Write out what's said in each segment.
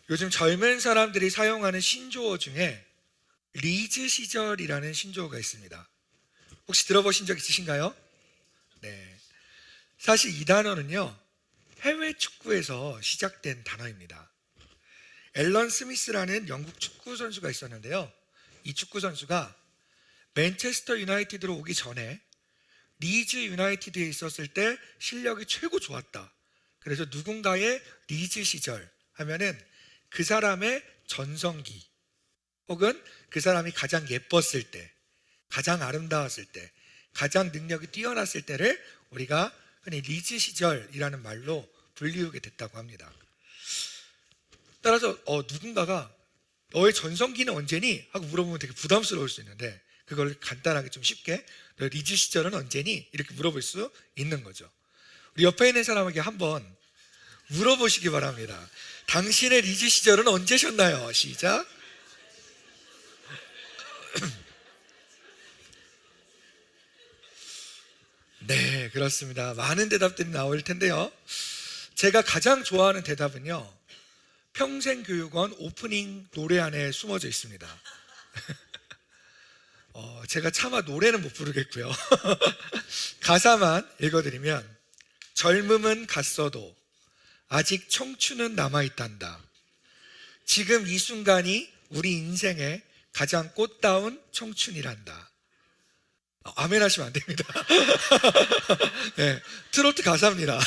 요즘 젊은 사람들이 사용하는 신조어 중에 리즈 시절이라는 신조어가 있습니다. 혹시 들어보신 적 있으신가요? 네. 사실 이 단어는요, 해외 축구에서 시작된 단어입니다. 앨런 스미스라는 영국 축구 선수가 있었는데요. 이 축구 선수가 맨체스터 유나이티드로 오기 전에 리즈 유나이티드에 있었을 때 실력이 최고 좋았다. 그래서 누군가의 리즈 시절 하면은 그 사람의 전성기 혹은 그 사람이 가장 예뻤을 때, 가장 아름다웠을 때, 가장 능력이 뛰어났을 때를 우리가 흔히 리즈 시절이라는 말로 불리우게 됐다고 합니다. 따라서 누군가가 너의 전성기는 언제니? 하고 물어보면 되게 부담스러울 수 있는데, 그걸 간단하게 좀 쉽게 너 리즈 시절은 언제니? 이렇게 물어볼 수 있는 거죠. 우리 옆에 있는 사람에게 한번 물어보시기 바랍니다. 당신의 리즈 시절은 언제셨나요? 시작. 네, 그렇습니다. 많은 대답들이 나올 텐데요. 제가 가장 좋아하는 대답은요, 평생교육원 오프닝 노래 안에 숨어져 있습니다. 제가 차마 노래는 못 부르겠고요. 가사만 읽어드리면, 젊음은 갔어도 아직 청춘은 남아있단다. 지금 이 순간이 우리 인생의 가장 꽃다운 청춘이란다. 아멘 하시면 안 됩니다. 네, 트로트 가사입니다.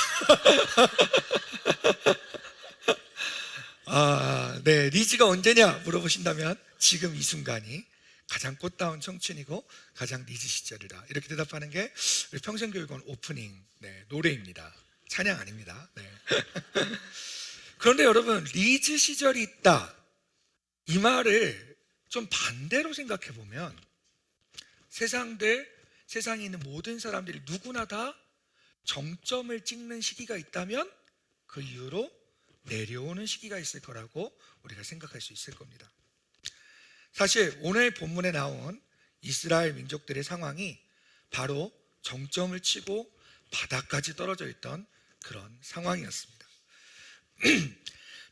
네, 리즈가 언제냐 물어보신다면 지금 이 순간이 가장 꽃다운 청춘이고 가장 리즈 시절이다. 이렇게 대답하는 게 우리 평생교육원 오프닝 노래입니다. 찬양 아닙니다. 네. 그런데 여러분, 리즈 시절이 있다, 이 말을 좀 반대로 생각해 보면 세상에 있는 모든 사람들이 누구나 다 정점을 찍는 시기가 있다면 그 이후로 내려오는 시기가 있을 거라고 우리가 생각할 수 있을 겁니다. 사실 오늘 본문에 나온 이스라엘 민족들의 상황이 바로 정점을 치고 바닥까지 떨어져 있던 그런 상황이었습니다.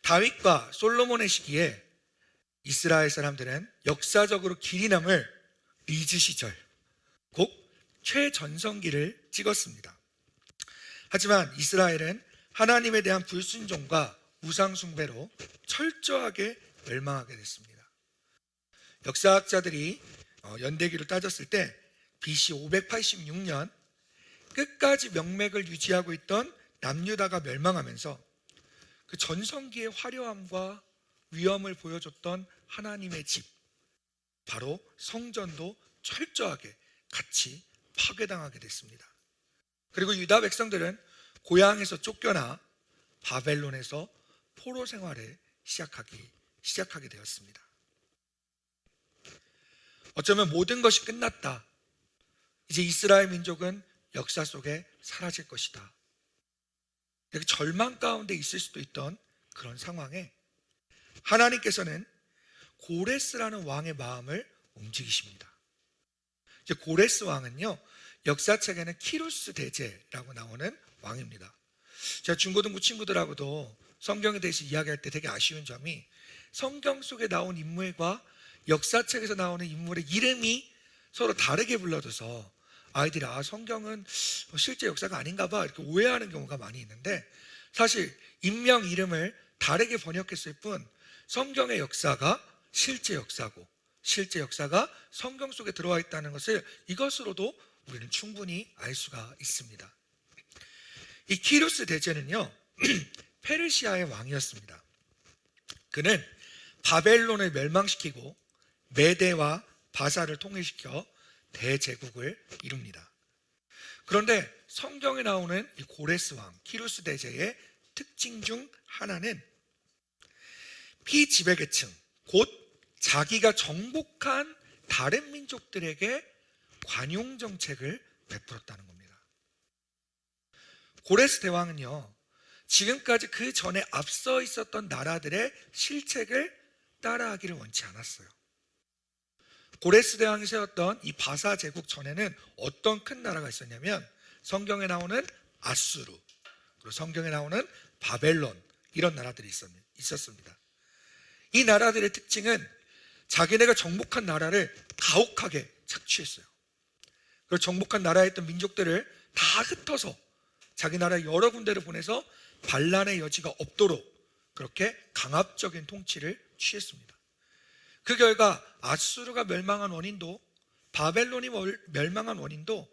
다윗과 솔로몬의 시기에 이스라엘 사람들은 역사적으로 길이 남을 리즈 시절, 곧 최전성기를 찍었습니다. 하지만 이스라엘은 하나님에 대한 불순종과 우상숭배로 철저하게 멸망하게 됐습니다. 역사학자들이 연대기로 따졌을 때 BC 586년 끝까지 명맥을 유지하고 있던 남유다가 멸망하면서 그 전성기의 화려함과 위엄을 보여줬던 하나님의 집, 바로 성전도 철저하게 같이 파괴당하게 됐습니다. 그리고 유다 백성들은 고향에서 쫓겨나 바벨론에서 포로 생활을 시작하게 되었습니다. 어쩌면 모든 것이 끝났다, 이제 이스라엘 민족은 역사 속에 사라질 것이다, 이렇게 절망 가운데 있을 수도 있던 그런 상황에 하나님께서는 고레스라는 왕의 마음을 움직이십니다. 이제 고레스 왕은요, 역사책에는 키루스 대제라고 나오는 왕입니다. 제가 중고등부 친구들하고도 성경에 대해서 이야기할 때 되게 아쉬운 점이, 성경 속에 나온 인물과 역사책에서 나오는 인물의 이름이 서로 다르게 불러져서 아이들이 성경은 실제 역사가 아닌가 봐 이렇게 오해하는 경우가 많이 있는데, 사실 인명 이름을 다르게 번역했을 뿐 성경의 역사가 실제 역사고 실제 역사가 성경 속에 들어와 있다는 것을 이것으로도 우리는 충분히 알 수가 있습니다. 이 키루스 대제는요, 페르시아의 왕이었습니다. 그는 바벨론을 멸망시키고 메대와 바사를 통일시켜 대제국을 이룹니다. 그런데 성경에 나오는 이 고레스 왕 키루스 대제의 특징 중 하나는 피지배계층, 곧 자기가 정복한 다른 민족들에게 관용 정책을 베풀었다는 겁니다. 고레스 대왕은요, 지금까지 그 전에 앞서 있었던 나라들의 실책을 따라하기를 원치 않았어요. 고레스 대왕이 세웠던 이 바사 제국 전에는 어떤 큰 나라가 있었냐면, 성경에 나오는 아수르, 그리고 성경에 나오는 바벨론, 이런 나라들이 있었습니다. 이 나라들의 특징은 자기네가 정복한 나라를 가혹하게 착취했어요. 그리고 정복한 나라에 있던 민족들을 다 흩어서 자기 나라 여러 군데를 보내서 반란의 여지가 없도록 그렇게 강압적인 통치를 취했습니다. 그 결과 아수르가 멸망한 원인도, 바벨론이 멸망한 원인도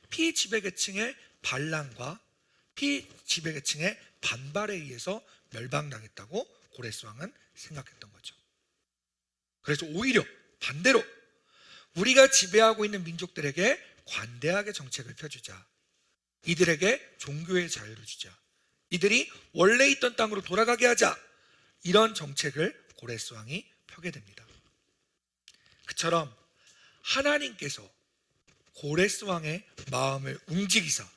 피지배계층의 반란과 피지배계층의 반발에 의해서 멸망당했다고 고레스 왕은 생각했던 거죠. 그래서 오히려 반대로 우리가 지배하고 있는 민족들에게 관대하게 정책을 펴주자, 이들에게 종교의 자유를 주자, 이들이 원래 있던 땅으로 돌아가게 하자, 이런 정책을 고레스 왕이 펴게 됩니다. 그처럼 하나님께서 고레스 왕의 마음을 움직이사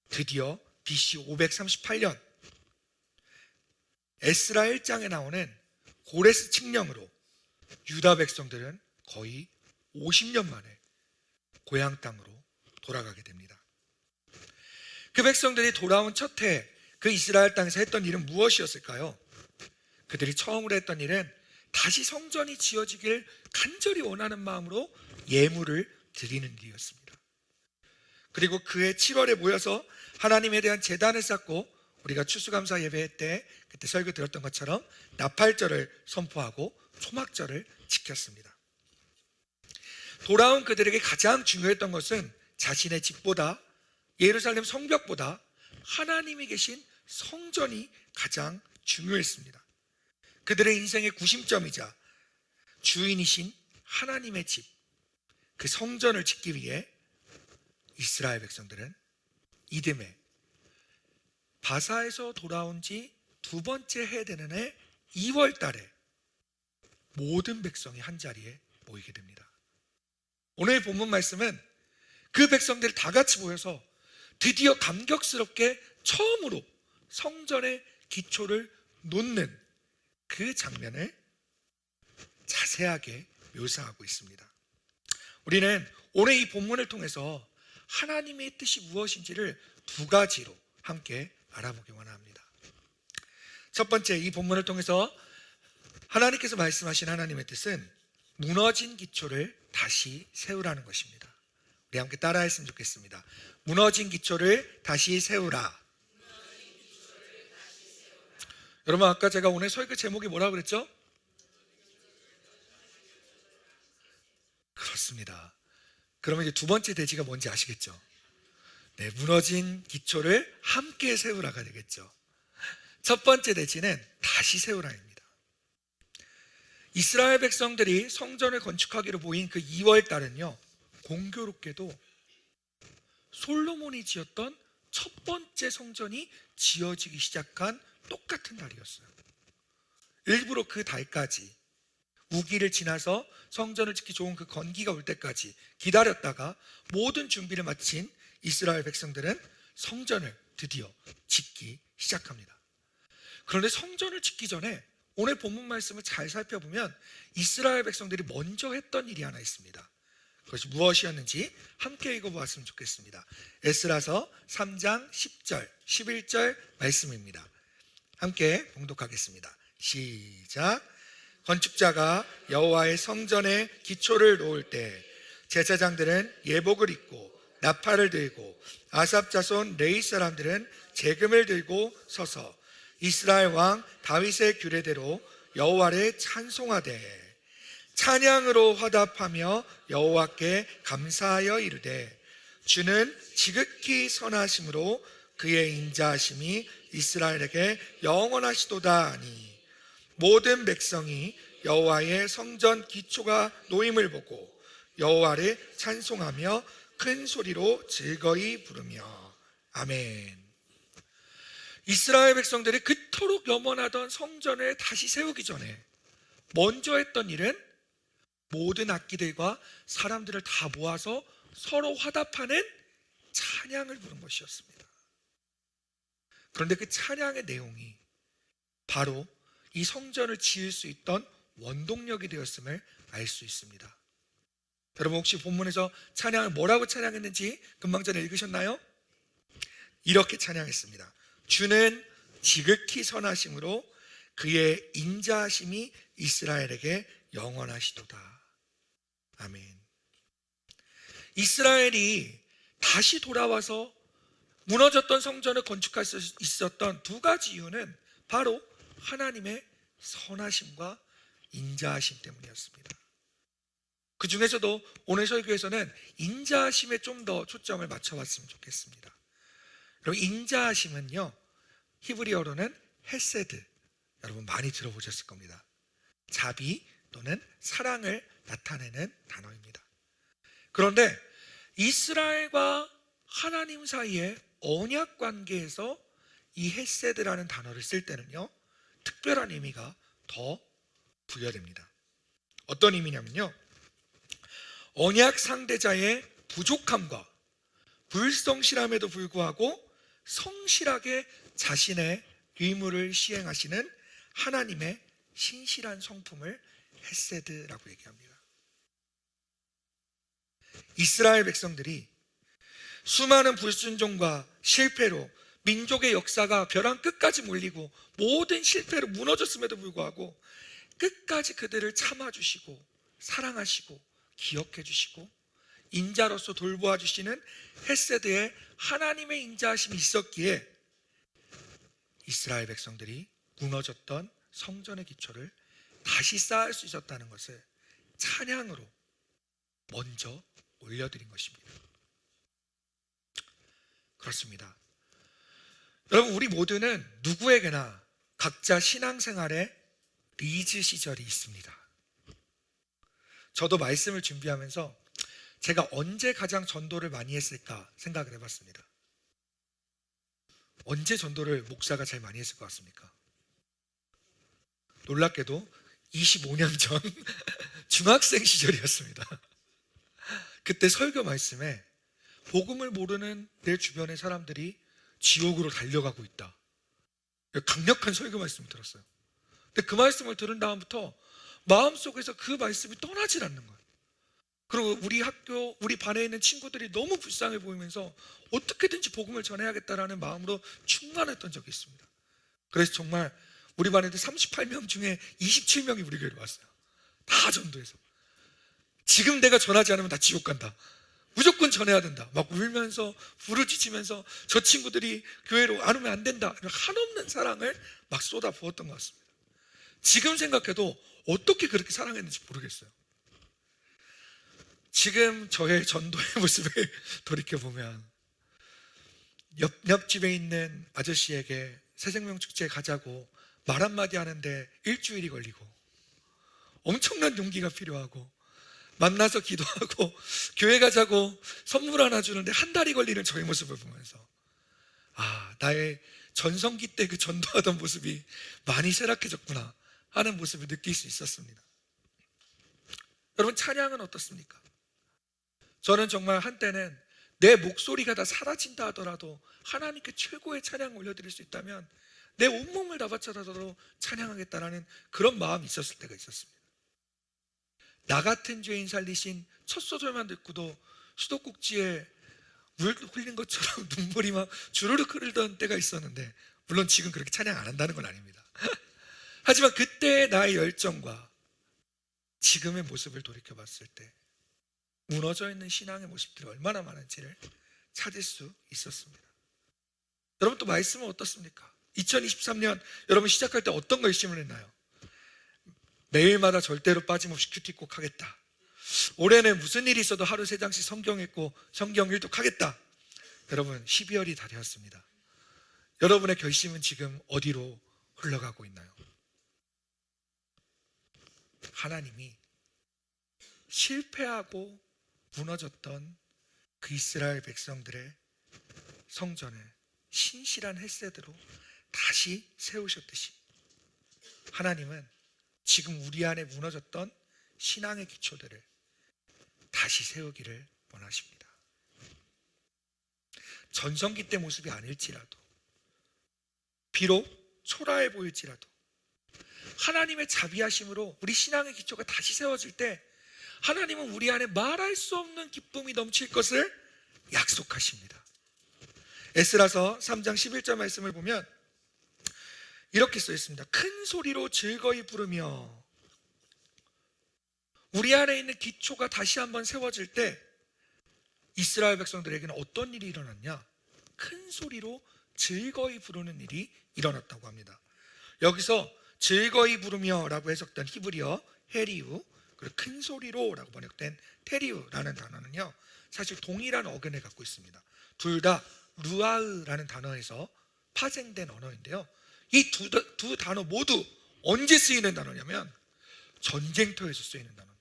드디어 BC 538년 에스라 1장에 나오는 고레스 칙령으로 유다 백성들은 거의 50년 만에 고향 땅으로 돌아가게 됩니다. 그 백성들이 돌아온 첫 해 그 이스라엘 땅에서 했던 일은 무엇이었을까요? 그들이 처음으로 했던 일은 다시 성전이 지어지길 간절히 원하는 마음으로 예물을 드리는 일이었습니다. 그리고 그해 7월에 모여서 하나님에 대한 제단을 쌓고, 우리가 추수감사 예배 때 그때 설교 들었던 것처럼 나팔절을 선포하고 초막절을 지켰습니다. 돌아온 그들에게 가장 중요했던 것은 자신의 집보다, 예루살렘 성벽보다 하나님이 계신 성전이 가장 중요했습니다. 그들의 인생의 구심점이자 주인이신 하나님의 집, 그 성전을 짓기 위해 이스라엘 백성들은 이듬해 바사에서 돌아온 지 두 번째 해 되는 해 2월 달에 모든 백성이 한자리에 모이게 됩니다. 오늘 본문 말씀은 그 백성들이 다 같이 모여서 드디어 감격스럽게 처음으로 성전의 기초를 놓는 그 장면을 자세하게 묘사하고 있습니다. 우리는 오늘 이 본문을 통해서 하나님의 뜻이 무엇인지를 두 가지로 함께 알아보기 원합니다. 첫 번째, 이 본문을 통해서 하나님께서 말씀하신 하나님의 뜻은 무너진 기초를 다시 세우라는 것입니다. 우리 함께 따라했으면 좋겠습니다. 무너진 기초를 다시 세우라. 여러분, 아까 제가 오늘 설교 제목이 뭐라고 그랬죠? 그렇습니다. 그러면 이제 두 번째 대지가 뭔지 아시겠죠? 네, 무너진 기초를 함께 세우라가 되겠죠. 첫 번째 대지는 다시 세우라입니다. 이스라엘 백성들이 성전을 건축하기로 모인 그 2월 달은요, 공교롭게도 솔로몬이 지었던 첫 번째 성전이 지어지기 시작한 똑같은 날이었어요. 일부러 그 달까지, 우기를 지나서 성전을 짓기 좋은 그 건기가 올 때까지 기다렸다가 모든 준비를 마친 이스라엘 백성들은 성전을 드디어 짓기 시작합니다. 그런데 성전을 짓기 전에 오늘 본문 말씀을 잘 살펴보면 이스라엘 백성들이 먼저 했던 일이 하나 있습니다. 그것이 무엇이었는지 함께 읽어보았으면 좋겠습니다. 에스라서 3장 10절, 11절 말씀입니다. 함께 봉독하겠습니다. 시작. 건축자가 여호와의 성전에 기초를 놓을 때 제사장들은 예복을 입고 나팔을 들고 아삽 자손 레위 사람들은 재금을 들고 서서 이스라엘 왕 다윗의 규례대로 여호와를 찬송하되 찬양으로 화답하며 여호와께 감사하여 이르되 주는 지극히 선하심으로 그의 인자하심이 이스라엘에게 영원하시도다 하니 모든 백성이 여호와의 성전 기초가 놓임을 보고 여호와를 찬송하며 큰 소리로 즐거이 부르며 아멘. 이스라엘 백성들이 그토록 염원하던 성전을 다시 세우기 전에 먼저 했던 일은 모든 악기들과 사람들을 다 모아서 서로 화답하는 찬양을 부른 것이었습니다. 그런데 그 찬양의 내용이 바로 이 성전을 지을 수 있던 원동력이 되었음을 알 수 있습니다. 여러분, 혹시 본문에서 찬양을 뭐라고 찬양했는지 금방 전에 읽으셨나요? 이렇게 찬양했습니다. 주는 지극히 선하심으로 그의 인자하심이 이스라엘에게 영원하시도다. 아멘. 이스라엘이 다시 돌아와서 무너졌던 성전을 건축할 수 있었던 두 가지 이유는 바로 하나님의 선하심과 인자하심 때문이었습니다. 그 중에서도 오늘 설교에서는 인자하심에 좀 더 초점을 맞춰봤으면 좋겠습니다. 여러분, 인자하심은요, 히브리어로는 헤세드, 여러분 많이 들어보셨을 겁니다. 자비 또는 사랑을 나타내는 단어입니다. 그런데 이스라엘과 하나님 사이의 언약 관계에서 이 헤세드라는 단어를 쓸 때는요, 특별한 의미가 더 부여됩니다. 어떤 의미냐면요, 언약 상대자의 부족함과 불성실함에도 불구하고 성실하게 자신의 의무를 시행하시는 하나님의 신실한 성품을 헤세드라고 얘기합니다. 이스라엘 백성들이 수많은 불순종과 실패로 민족의 역사가 벼랑 끝까지 몰리고 모든 실패로 무너졌음에도 불구하고 끝까지 그들을 참아주시고 사랑하시고 기억해 주시고 인자로서 돌보아 주시는 헤세드의 하나님의 인자하심이 있었기에 이스라엘 백성들이 무너졌던 성전의 기초를 다시 쌓을 수 있었다는 것을 찬양으로 먼저 올려드린 것입니다. 그렇습니다. 여러분, 우리 모두는 누구에게나 각자 신앙생활에 리즈 시절이 있습니다. 저도 말씀을 준비하면서 제가 언제 가장 전도를 많이 했을까 생각을 해봤습니다. 언제 전도를 목사가 제일 많이 했을 것 같습니까? 놀랍게도 25년 전 중학생 시절이었습니다. 그때 설교 말씀에 복음을 모르는 내 주변의 사람들이 지옥으로 달려가고 있다, 강력한 설교 말씀을 들었어요. 근데 그 말씀을 들은 다음부터 마음속에서 그 말씀이 떠나질 않는 거예요. 그리고 우리 학교, 우리 반에 있는 친구들이 너무 불쌍해 보이면서 어떻게든지 복음을 전해야겠다라는 마음으로 충만했던 적이 있습니다. 그래서 정말 우리 반에 38명 중에 27명이 우리 교회로 왔어요. 다 전도해서. 지금 내가 전하지 않으면 다 지옥 간다, 무조건 전해야 된다, 막 울면서 부르짖으면서 저 친구들이 교회로 안 오면 안 된다, 이런 한없는 사랑을 막 쏟아 부었던 것 같습니다. 지금 생각해도 어떻게 그렇게 사랑했는지 모르겠어요. 지금 저의 전도의 모습을 돌이켜보면 옆집에 있는 아저씨에게 새생명축제에 가자고 말 한마디 하는데 일주일이 걸리고 엄청난 용기가 필요하고 만나서 기도하고 교회 가자고 선물 하나 주는데 한 달이 걸리는 저의 모습을 보면서 나의 전성기 때 그 전도하던 모습이 많이 쇠락해졌구나 하는 모습을 느낄 수 있었습니다. 여러분, 찬양은 어떻습니까? 저는 정말 한때는 내 목소리가 다 사라진다 하더라도 하나님께 최고의 찬양을 올려드릴 수 있다면 내 온몸을 다 바쳐서라도 찬양하겠다라는 그런 마음이 있었을 때가 있었습니다. 나 같은 죄인 살리신 첫 소절만 듣고도 수도꼭지에 물 흘린 것처럼 눈물이 막 주르륵 흐르던 때가 있었는데, 물론 지금 그렇게 찬양 안 한다는 건 아닙니다. 하지만 그때의 나의 열정과 지금의 모습을 돌이켜봤을 때 무너져 있는 신앙의 모습들이 얼마나 많은지를 찾을 수 있었습니다. 여러분, 또 말씀은 어떻습니까? 2023년 여러분 시작할 때 어떤 결심을 했나요? 매일마다 절대로 빠짐없이 큐티 꼭 하겠다, 올해는 무슨 일이 있어도 하루 3장씩 성경 읽고 성경 일독 하겠다. 여러분, 12월이 다 되었습니다. 여러분의 결심은 지금 어디로 흘러가고 있나요? 하나님이 실패하고 무너졌던 그 이스라엘 백성들의 성전을 신실한 헤세드로 다시 세우셨듯이 하나님은 지금 우리 안에 무너졌던 신앙의 기초들을 다시 세우기를 원하십니다. 전성기 때 모습이 아닐지라도, 비록 초라해 보일지라도 하나님의 자비하심으로 우리 신앙의 기초가 다시 세워질 때 하나님은 우리 안에 말할 수 없는 기쁨이 넘칠 것을 약속하십니다. 에스라서 3장 11절 말씀을 보면 이렇게 써 있습니다. 큰 소리로 즐거이 부르며. 우리 안에 있는 기초가 다시 한번 세워질 때 이스라엘 백성들에게는 어떤 일이 일어났냐? 큰 소리로 즐거이 부르는 일이 일어났다고 합니다. 여기서 즐거이 부르며 라고 해석된 히브리어 헤리우, 그리고 큰 소리로 라고 번역된 테리우라는 단어는요, 사실 동일한 어근을 갖고 있습니다. 둘 다 루아으라는 단어에서 파생된 언어인데요, 이 두 단어 모두 언제 쓰이는 단어냐면 전쟁터에서 쓰이는 단어입니다.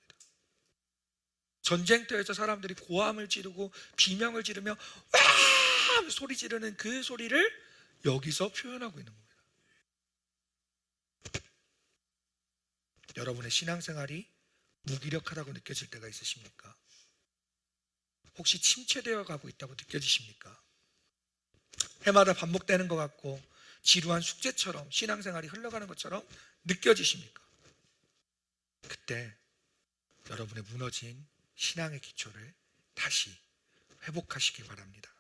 전쟁터에서 사람들이 고함을 지르고 비명을 지르며 와! 소리 지르는 그 소리를 여기서 표현하고 있는 겁니다. 여러분의 신앙생활이 무기력하다고 느껴질 때가 있으십니까? 혹시 침체되어 가고 있다고 느껴지십니까? 해마다 반복되는 것 같고 지루한 숙제처럼 신앙생활이 흘러가는 것처럼 느껴지십니까? 그때 여러분의 무너진 신앙의 기초를 다시 회복하시기 바랍니다.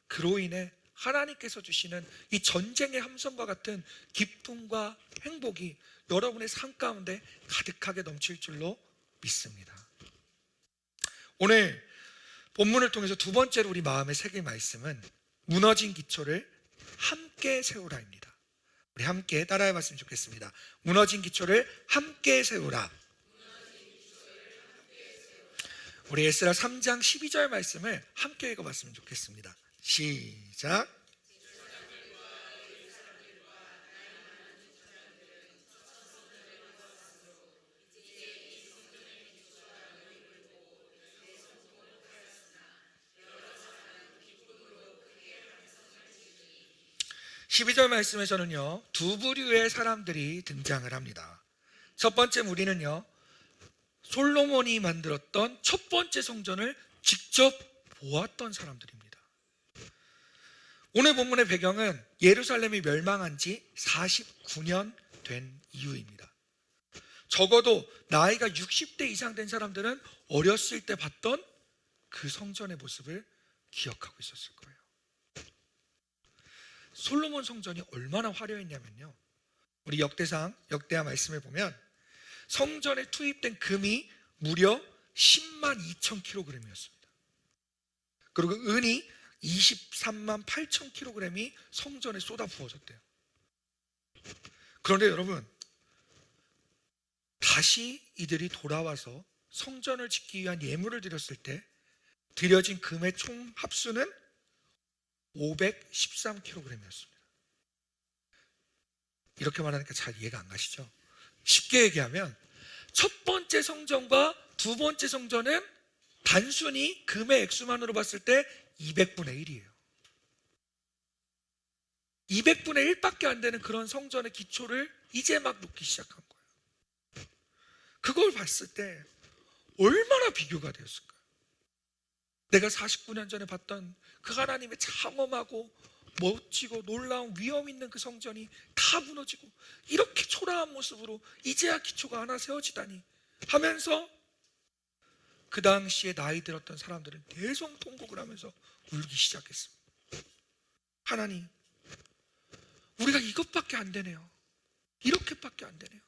그로 인해 하나님께서 주시는 이 전쟁의 함성과 같은 기쁨과 행복이 여러분의 삶 가운데 가득하게 넘칠 줄로 믿습니다. 오늘 본문을 통해서 두 번째로 우리 마음에 새길 말씀은 무너진 기초를 함께 세우라입니다. 우리 함께 따라해 봤으면 좋겠습니다. 무너진 기초를 함께 세우라. 우리 에스라 3장 12절 말씀을 함께 읽어봤으면 좋겠습니다. 시작. 12절 말씀에서는요, 두 부류의 사람들이 등장을 합니다. 첫 번째 무리는요, 솔로몬이 만들었던 첫 번째 성전을 직접 보았던 사람들입니다. 오늘 본문의 배경은 예루살렘이 멸망한 지 49년 된 이후입니다. 적어도 나이가 60대 이상 된 사람들은 어렸을 때 봤던 그 성전의 모습을 기억하고 있었을 거예요. 솔로몬 성전이 얼마나 화려했냐면요, 우리 역대하 말씀을 보면 성전에 투입된 금이 무려 10만 2천 kg이었습니다. 그리고 은이 23만 8천 kg이 성전에 쏟아 부어졌대요. 그런데 여러분, 다시 이들이 돌아와서 성전을 짓기 위한 예물을 드렸을 때 드려진 금의 총 합수는 513kg이었습니다. 이렇게 말하니까 잘 이해가 안 가시죠? 쉽게 얘기하면 첫 번째 성전과 두 번째 성전은 단순히 금의 액수만으로 봤을 때 200분의 1이에요. 200분의 1밖에 안 되는 그런 성전의 기초를 이제 막 놓기 시작한 거예요. 그걸 봤을 때 얼마나 비교가 되었을까요? 내가 49년 전에 봤던 그 하나님의 장엄하고 멋지고 놀라운 위엄 있는 그 성전이 다 무너지고 이렇게 초라한 모습으로 이제야 기초가 하나 세워지다니 하면서 그 당시에 나이 들었던 사람들은 대성통곡을 하면서 울기 시작했습니다. 하나님, 우리가 이것밖에 안 되네요. 이렇게밖에 안 되네요.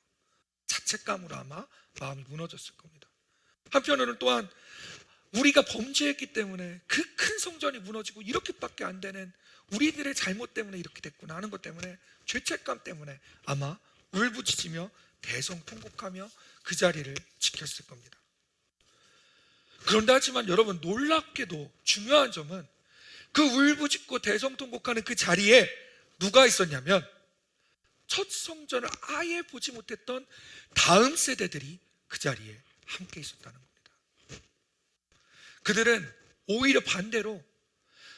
자책감으로 아마 마음이 무너졌을 겁니다. 한편으로는 또한 우리가 범죄했기 때문에 그 큰 성전이 무너지고 이렇게밖에 안 되는 우리들의 잘못 때문에 이렇게 됐구나 하는 것 때문에 죄책감 때문에 아마 울부짖으며 대성통곡하며 그 자리를 지켰을 겁니다. 그런데 하지만 여러분, 놀랍게도 중요한 점은 그 울부짖고 대성통곡하는 그 자리에 누가 있었냐면 첫 성전을 아예 보지 못했던 다음 세대들이 그 자리에 함께 있었다는 겁니다. 그들은 오히려 반대로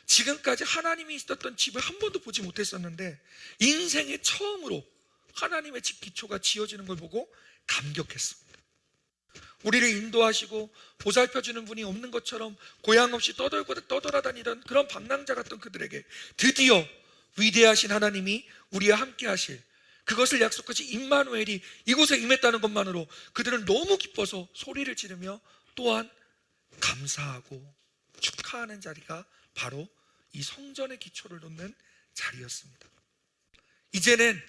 지금까지 하나님이 있었던 집을 한 번도 보지 못했었는데 인생의 처음으로 하나님의 집 기초가 지어지는 걸 보고 감격했습니다. 우리를 인도하시고 보살펴주는 분이 없는 것처럼 고향 없이 떠돌아다니던 그런 방랑자 같던 그들에게 드디어 위대하신 하나님이 우리와 함께 하실 그것을 약속하신 임마누엘이 이곳에 임했다는 것만으로 그들은 너무 기뻐서 소리를 지르며 또한 감사하고 축하하는 자리가 바로 이 성전의 기초를 놓는 자리였습니다. 이제는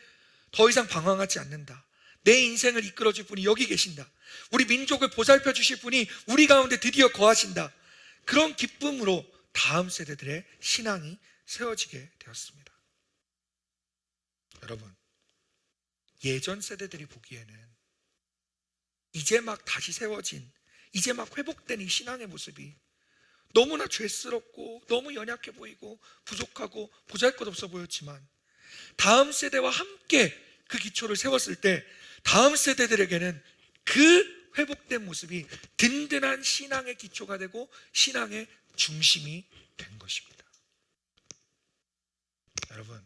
더 이상 방황하지 않는다. 내 인생을 이끌어줄 분이 여기 계신다. 우리 민족을 보살펴 주실 분이 우리 가운데 드디어 거하신다. 그런 기쁨으로 다음 세대들의 신앙이 세워지게 되었습니다. 여러분, 예전 세대들이 보기에는 이제 막 다시 세워진, 이제 막 회복된 이 신앙의 모습이 너무나 죄스럽고 너무 연약해 보이고 부족하고 보잘것없어 보였지만, 다음 세대와 함께 그 기초를 세웠을 때 다음 세대들에게는 그 회복된 모습이 든든한 신앙의 기초가 되고 신앙의 중심이 된 것입니다. 여러분,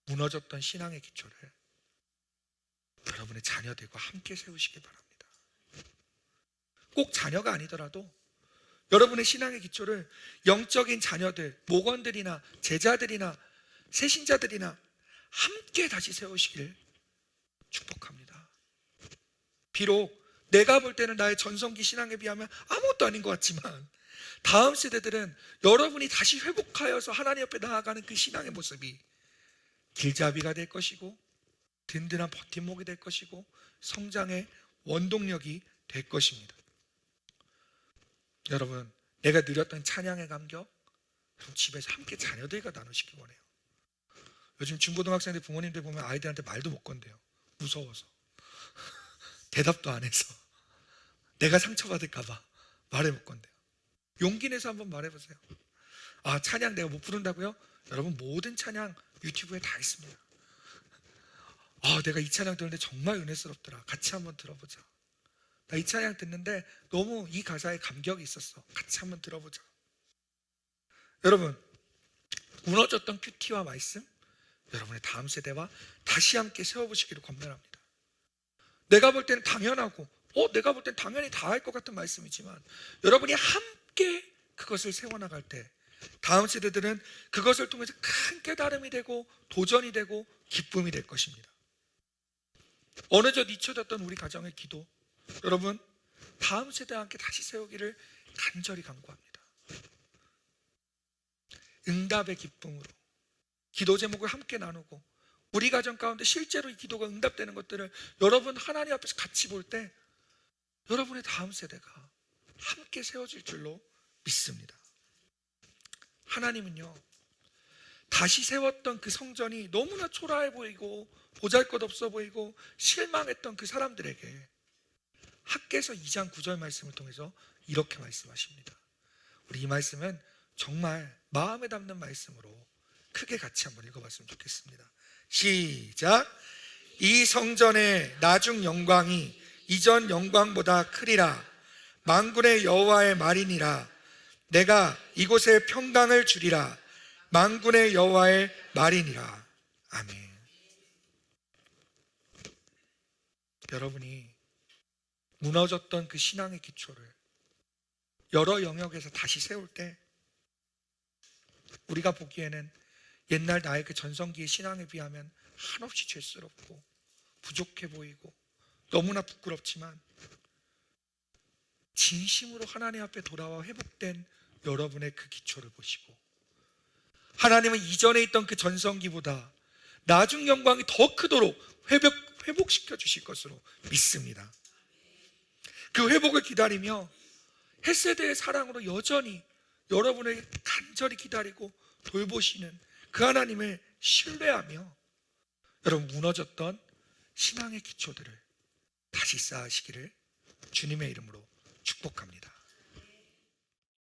무너졌던 신앙의 기초를 여러분의 자녀들과 함께 세우시기 바랍니다. 꼭 자녀가 아니더라도 여러분의 신앙의 기초를 영적인 자녀들, 목원들이나 제자들이나 새신자들이나 함께 다시 세우시길 축복합니다. 비록 내가 볼 때는 나의 전성기 신앙에 비하면 아무것도 아닌 것 같지만, 다음 세대들은 여러분이 다시 회복하여서 하나님 앞에 나아가는 그 신앙의 모습이 길잡이가 될 것이고 든든한 버팀목이 될 것이고 성장의 원동력이 될 것입니다. 여러분, 내가 누렸던 찬양의 감격, 그럼 집에서 함께 자녀들과 나누시기 원해요. 요즘 중고등학생들 부모님들 보면 아이들한테 말도 못 건대요. 무서워서. 대답도 안 해서. 내가 상처받을까 봐 말을 못 건대요. 용기 내서 한번 말해보세요. 아, 찬양 내가 못 부른다고요? 여러분, 모든 찬양 유튜브에 다 있습니다. 아, 내가 이 찬양 들었는데 정말 은혜스럽더라. 같이 한번 들어보자. 나 이 찬양 듣는데 너무 이 가사에 감격이 있었어. 같이 한번 들어보자. 여러분, 무너졌던 큐티와 말씀, 여러분의 다음 세대와 다시 함께 세워보시기를 권면합니다. 내가 볼 때는 당연하고 내가 볼 때는 당연히 다 할 것 같은 말씀이지만, 여러분이 함께 그것을 세워나갈 때 다음 세대들은 그것을 통해서 큰 깨달음이 되고 도전이 되고 기쁨이 될 것입니다. 어느덧 잊혀졌던 우리 가정의 기도, 여러분, 다음 세대와 함께 다시 세우기를 간절히 간구합니다. 응답의 기쁨으로 기도 제목을 함께 나누고 우리 가정 가운데 실제로 이 기도가 응답되는 것들을 여러분 하나님 앞에서 같이 볼 때 여러분의 다음 세대가 함께 세워질 줄로 믿습니다. 하나님은요, 다시 세웠던 그 성전이 너무나 초라해 보이고 보잘것없어 보이고 실망했던 그 사람들에게 학개서 2장 9절 말씀을 통해서 이렇게 말씀하십니다. 우리 이 말씀은 정말 마음에 담는 말씀으로 크게 같이 한번 읽어봤으면 좋겠습니다. 시작. 이 성전의 나중 영광이 이전 영광보다 크리라. 만군의 여호와의 말이니라. 내가 이곳에 평강을 주리라. 만군의 여호와의 말이니라. 아멘. 여러분이 무너졌던 그 신앙의 기초를 여러 영역에서 다시 세울 때 우리가 보기에는 옛날 나의 그 전성기의 신앙에 비하면 한없이 죄스럽고 부족해 보이고 너무나 부끄럽지만, 진심으로 하나님 앞에 돌아와 회복된 여러분의 그 기초를 보시고 하나님은 이전에 있던 그 전성기보다 나중 영광이 더 크도록 회복시켜 주실 것으로 믿습니다. 그 회복을 기다리며 헷세대의 사랑으로 여전히 여러분에게 간절히 기다리고 돌보시는 그 하나님을 신뢰하며 여러분, 무너졌던 신앙의 기초들을 다시 쌓으시기를 주님의 이름으로